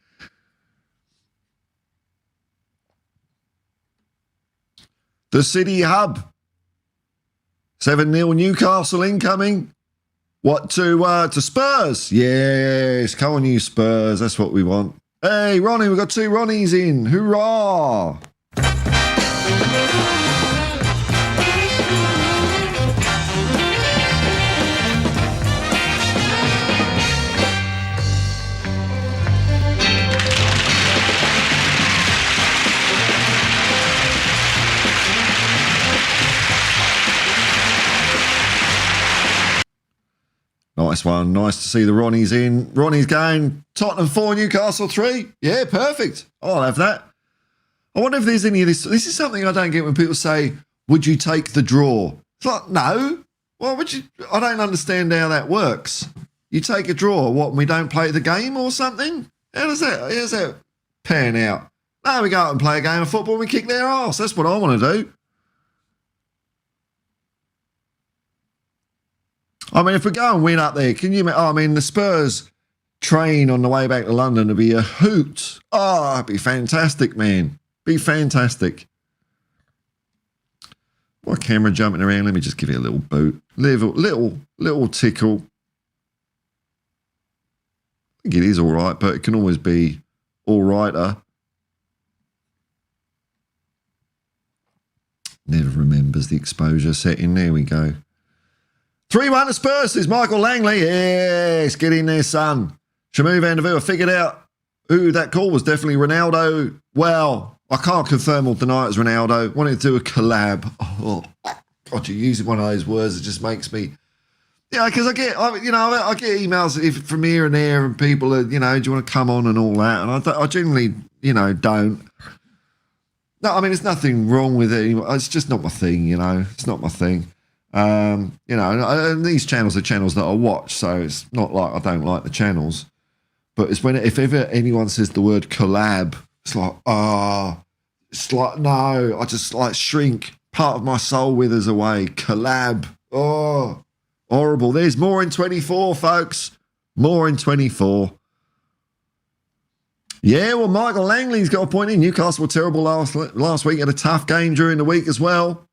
The City Hub. 7-0 Newcastle incoming. What to Spurs? Yes, come on, you Spurs. That's what we want. Hey, Ronnie, we've got 2 Ronnies in. Hoorah! Nice one. Nice to see the Ronnies in. Ronnie's going Tottenham 4, Newcastle 3. Yeah, perfect. I'll have that. I wonder if there's any of this. This is something I don't get when people say, would you take the draw? It's like, no. Why would you? I don't understand how that works. You take a draw, what, and we don't play the game or something? How does that pan out? No, we go out and play a game of football and we kick their arse. That's what I want to do. I mean, if we go and win up there, can you? I mean, the Spurs train on the way back to London would be a hoot. Oh, it'd be fantastic, man. Be fantastic. My camera jumping around. Let me just give it a little boot. Little tickle. I think it is all right, but it can always be all righter. Never remembers the exposure setting. There we go. 3-1 to Spurs, is Michael Langley. Yes, get in there, son. Shamu van der Veer figured out who that call was. Definitely Ronaldo. Well, I can't confirm or deny it was Ronaldo. Wanted to do a collab. Oh, God, you're using one of those words that just makes me... Yeah, because I get emails from here and there and people are, do you want to come on and all that? And I generally, don't. No, I mean, there's nothing wrong with it. It's just not my thing, It's not my thing. And these channels are channels that I watch, so it's not like I don't like the channels. But it's if ever anyone says the word collab, it's like, it's like, no, I just like shrink. Part of my soul withers away. Collab. Oh, horrible. There's more in 24, folks. More in 24. Yeah, well, Michael Langley's got a point in. Newcastle were terrible last week. Had a tough game during the week as well.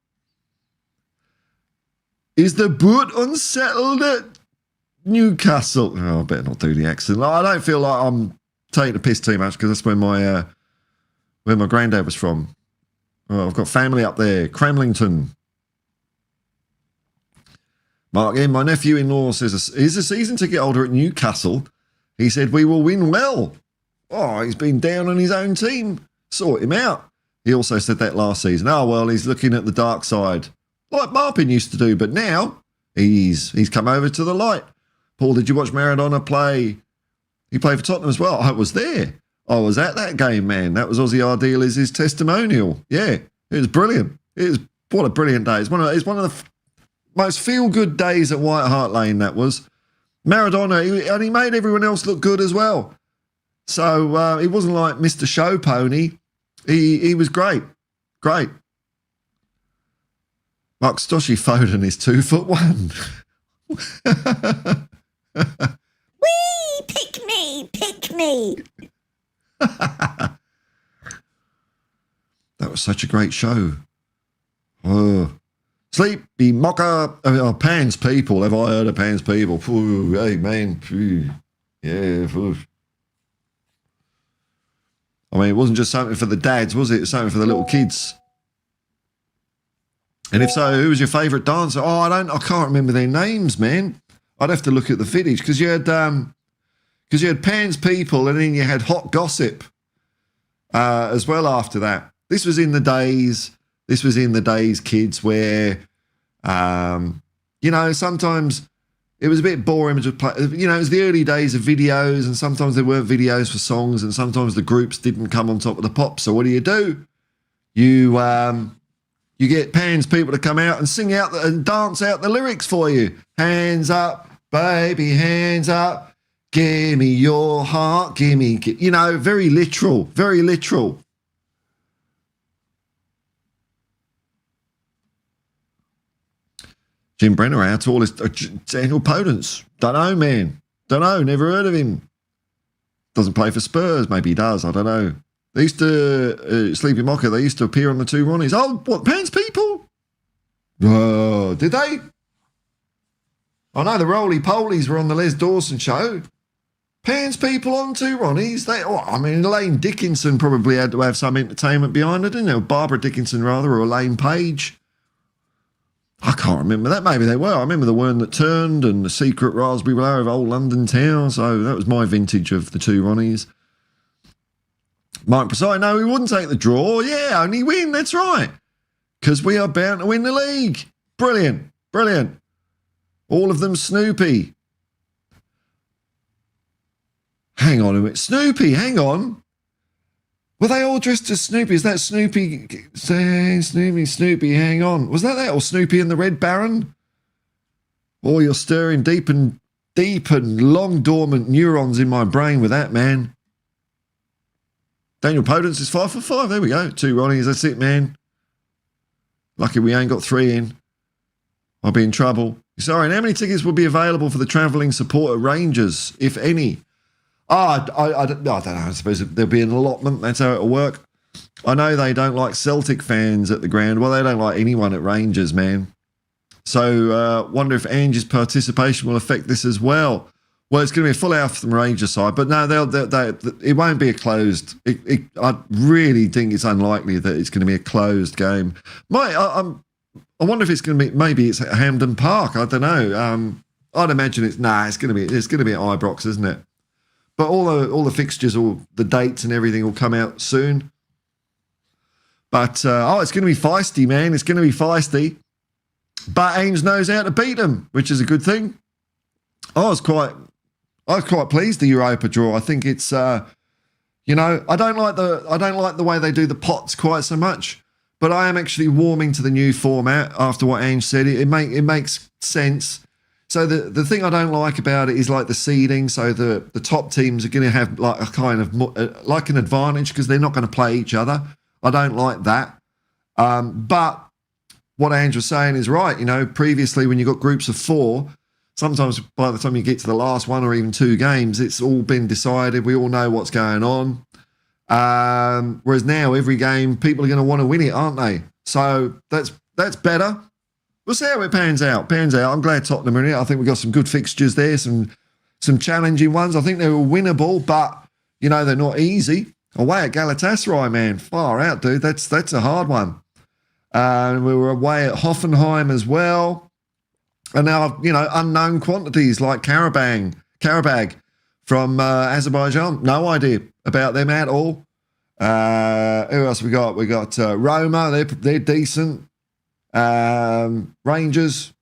Is the boot unsettled at Newcastle? Oh, I better not do the accent. I don't feel like I'm taking the piss too much because that's where my granddad was from. Oh, I've got family up there, Cramlington. Mark M, my nephew-in-law says, is the season ticket holder at Newcastle? He said, we will win well. Oh, he's been down on his own team. Sort him out. He also said that last season. Oh, well, he's looking at the dark side. Like Marpin used to do, but now he's come over to the light. Paul, did you watch Maradona play? He played for Tottenham as well. I was there. I was at that game, man. That was Ozzy Ardiles' testimonial. Yeah, it was brilliant. What a brilliant day. It's one of the most feel-good days at White Hart Lane, that was. Maradona, and he made everyone else look good as well. So he wasn't like Mr. Show Pony. He was great. Great. Mark Stoshi Foden is 2'1". Wee! Pick me! That was such a great show. Oh. Sleepy Mocha. Pan's People. Have I heard of Pan's People? Phew, hey, man. Phew. Yeah. Phew. I mean, it wasn't just something for the dads, was it? It was something for the little kids. And if so, who was your favourite dancer? Oh, I can't remember their names, man. I'd have to look at the footage because you had Pan's People and then you had Hot Gossip as well after that. This was in the days, kids, where sometimes it was a bit boring to play. It was the early days of videos, and sometimes there weren't videos for songs, and sometimes the groups didn't come on top of the pop. So what do? You get Pan's People to come out and sing out and dance out the lyrics for you. Hands up, baby, hands up. Give me your heart, very literal, very literal. Jim Brenner, our tallest, Daniel Podence. Don't know, man. Don't know, never heard of him. Doesn't play for Spurs, maybe he does, I don't know. They used to, Sleepy Mocha, they used to appear on the Two Ronnies. Oh, what, Pan's People? Oh, did they? I know the Roly Polies were on the Les Dawson show. Pan's People on Two Ronnies? Elaine Dickinson probably had to have some entertainment behind it, didn't they? Barbara Dickinson, rather, or Elaine Page. I can't remember that. Maybe they were. I remember The Worm That Turned and The Secret Raspberry Willow of Old London Town. So that was my vintage of the Two Ronnies. Mike Preside, no, we wouldn't take the draw. Yeah, only win, that's right. Because we are bound to win the league. Brilliant, brilliant. All of them Snoopy. Hang on a minute. Snoopy, hang on. Were they all dressed as Snoopy? Is that Snoopy? Snoopy, hang on. Was that or Snoopy and the Red Baron? Oh, you're stirring deep and long dormant neurons in my brain with that, man. Daniel Podence is 5 for 5. There we go. 2 Ronnies. That's it, man. Lucky we ain't got 3 in. I'll be in trouble. Sorry, and how many tickets will be available for the travelling supporter Rangers, if any? I don't know. I suppose there'll be an allotment. That's how it'll work. I know they don't like Celtic fans at the ground. Well, they don't like anyone at Rangers, man. So wonder if Ange's participation will affect this as well. Well, it's going to be a full house from the Rangers side, but no, it won't be a closed. I really think it's unlikely that it's going to be a closed game. I wonder if it's going to be, maybe it's at Hampden Park. I don't know. I'd imagine it's going to be at Ibrox, isn't it? But all the fixtures, all the dates and everything will come out soon. But it's going to be feisty, man. It's going to be feisty. But Ainge knows how to beat them, which is a good thing. I was quite pleased the Europa draw. I think it's I don't like the way they do the pots quite so much, but I am actually warming to the new format after what Ange said. It makes sense. So the thing I don't like about it is like the seeding. So the top teams are going to have like a kind of like an advantage because they're not going to play each other. I don't like that. But what Ange was saying is right. Previously when you got groups of 4, sometimes by the time you get to the last 1 or even 2 games, it's all been decided. We all know what's going on. Whereas now every game, people are going to want to win it, aren't they? So that's better. We'll see how it pans out. I'm glad Tottenham are in it. I think we've got some good fixtures there, some challenging ones. I think they're winnable, but, they're not easy. Away at Galatasaray, man. Far out, dude. That's a hard one. We were away at Hoffenheim as well. And now, unknown quantities like Karabag from Azerbaijan. No idea about them at all. Who else we got? We got Roma. They're decent. Rangers.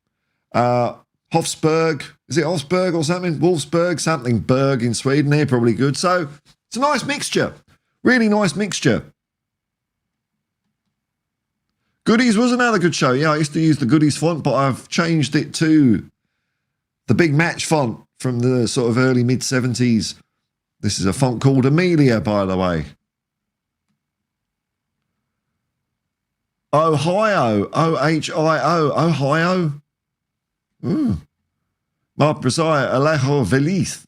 Hofsburg. Is it Hofsburg or something? Wolfsburg, something Berg in Sweden. They're probably good. So it's a nice mixture. Really nice mixture. Goodies was another good show. Yeah, I used to use the Goodies font, but I've changed it to the Big Match font from the sort of early mid-70s. This is a font called Amelia, by the way. Ohio, O-H-I-O, Ohio. Mark Brazil, Alejo Veliz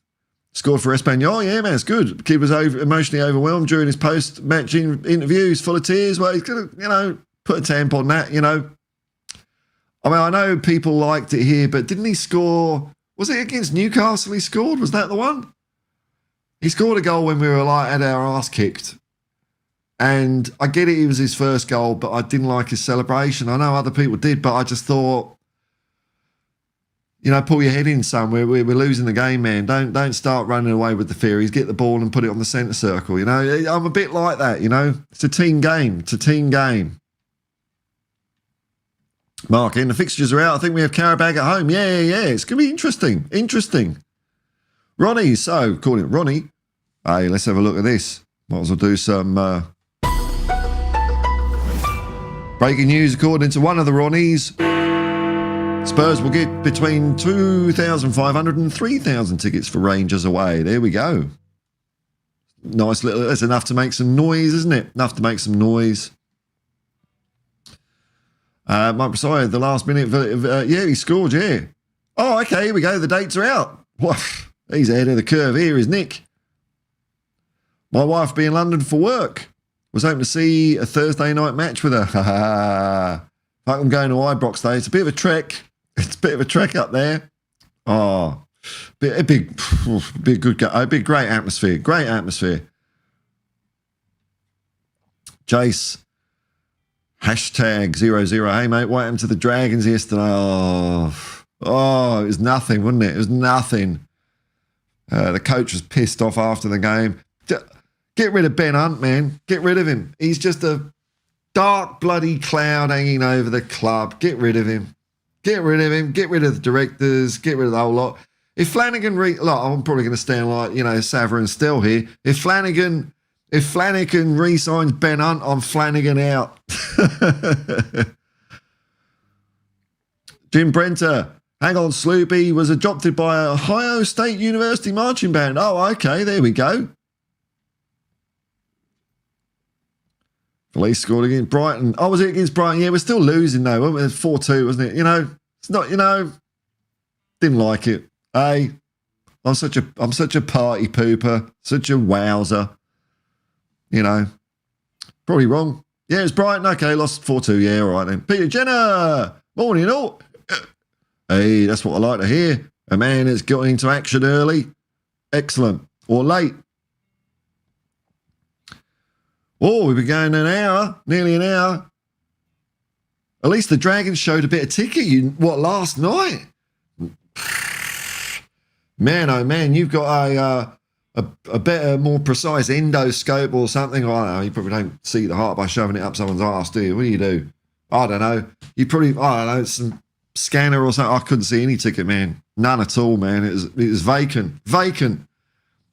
scored for Espanyol. Yeah, man, it's good. Keeper's emotionally overwhelmed during his post-match interviews, full of tears. Well, he's going to, put a tamp on that, I mean, I know people liked it here, but didn't he score? Was it against Newcastle he scored? Was that the one? He scored a goal when we were had our ass kicked. And I get it, it was his first goal, but I didn't like his celebration. I know other people did, but I just thought, pull your head in somewhere. We're losing the game, man. Don't start running away with the theories. Get the ball and put it on the centre circle, I'm a bit like that, It's a team game. It's a team game. Mark, and the fixtures are out. I think we have Karabag at home. Yeah. It's going to be interesting. Ronnie, so calling it Ronnie. Hey, let's have a look at this. Might as well do some breaking news. According to one of the Ronnies, Spurs will get between 2,500 and 3,000 tickets for Rangers away. There we go. Nice little, that's enough to make some noise, isn't it? Enough to make some noise. Mike Brazil, the last minute, yeah, he scored, yeah. Oh, okay, here we go. The dates are out. He's ahead of the curve here, is Nick. My wife will be in London for work. Was hoping to see a Thursday night match with her. Fuck, I'm going to Ibrox though. It's a bit of a trek. It's a bit of a trek up there. Oh, a big good go. A big great atmosphere. Great atmosphere. Jace. #00. Hey mate, what happened to the Dragons yesterday? Oh, it was nothing, wasn't it? It was nothing. The coach was pissed off after the game. Get rid of Ben Hunt, man. Get rid of him. He's just a dark bloody cloud hanging over the club. Get rid of him. Get rid of him. Get rid of the directors. Get rid of the whole lot. If Flanagan, I'm probably going to stand like, Savra and Stell here. If Flanagan re-signs Ben Hunt, I'm Flanagan out. Jim Brenter, hang on, Sloopy was adopted by Ohio State University marching band. Oh, okay, there we go. Felice scored against Brighton. Oh, was it against Brighton? Yeah, we're still losing though. Weren't we? 4-2, wasn't it? It's not, didn't like it. Hey, I'm such a party pooper, such a wowzer. Probably wrong. Yeah, it's Brighton. Okay, lost 4-2. Yeah, all right then. Peter Jenner, morning all. Hey, that's what I like to hear. A man that's got into action early. Excellent. Or late. Oh, we've been going an hour, nearly an hour. At least the Dragons showed a bit of ticket. Last night? Man, oh man, you've got a better, more precise endoscope or something. I don't know. You probably don't see the heart by shoving it up someone's arse, do you? What do you do? I don't know. You probably, I don't know, some scanner or something. I couldn't see any ticket, man. None at all, man. It was vacant.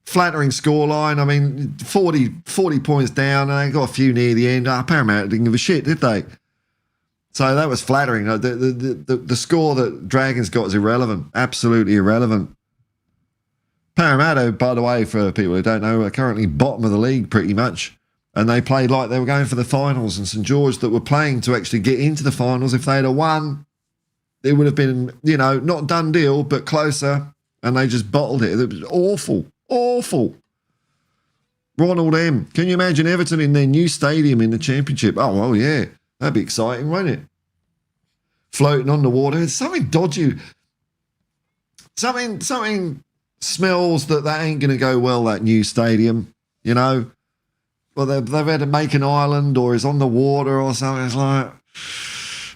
Flattering scoreline. I mean, 40 points down, and they got a few near the end. Paramount didn't give a shit, did they? So that was flattering. The score that Dragons got is irrelevant. Absolutely irrelevant. Parramatta, by the way, for people who don't know, are currently bottom of the league pretty much. And they played like they were going for the finals. And St George that were playing to actually get into the finals, if they'd have won, it would have been, not done deal, but closer. And they just bottled it. It was awful. Awful. Ronald M. Can you imagine Everton in their new stadium in the Championship? Oh, well, yeah. That'd be exciting, won't it? Floating on the water. It's something dodgy. Something smells that ain't going to go well, that new stadium, Well, they've had to make an island or is on the water or something. It's like,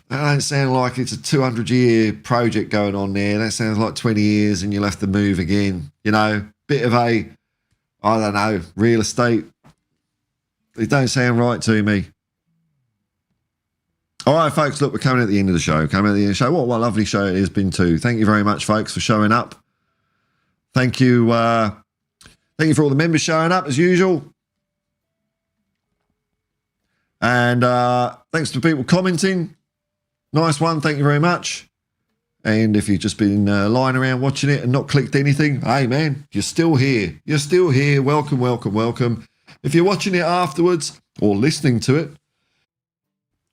that don't sound like it's a 200-year project going on there. That sounds like 20 years and you'll have to move again, Bit of I don't know, real estate. It don't sound right to me. All right, folks, look, we're coming at the end of the show. What a lovely show it has been too. Thank you very much, folks, for showing up. Thank you for all the members showing up, as usual. And thanks to people commenting. Nice one. Thank you very much. And if you've just been lying around watching it and not clicked anything, hey, man, you're still here. You're still here. Welcome, welcome, welcome. If you're watching it afterwards or listening to it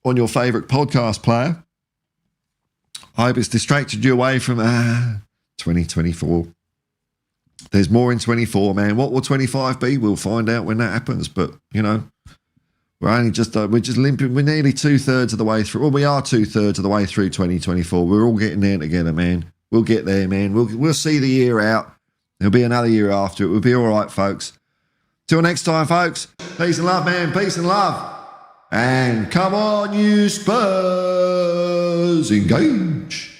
on your favourite podcast player, I hope it's distracted you away from 2024. There's more in 24, man. What will 25 be? We'll find out when that happens. But, you know, we're just limping. We're nearly 2/3 of the way through. Well, we are 2/3 of the way through 2024. We're all getting there together, man. We'll get there, man. We'll see the year out. There'll be another year after it. We'll be all right, folks. Till next time, folks. Peace and love, man. Peace and love. And come on, you Spurs. Engage.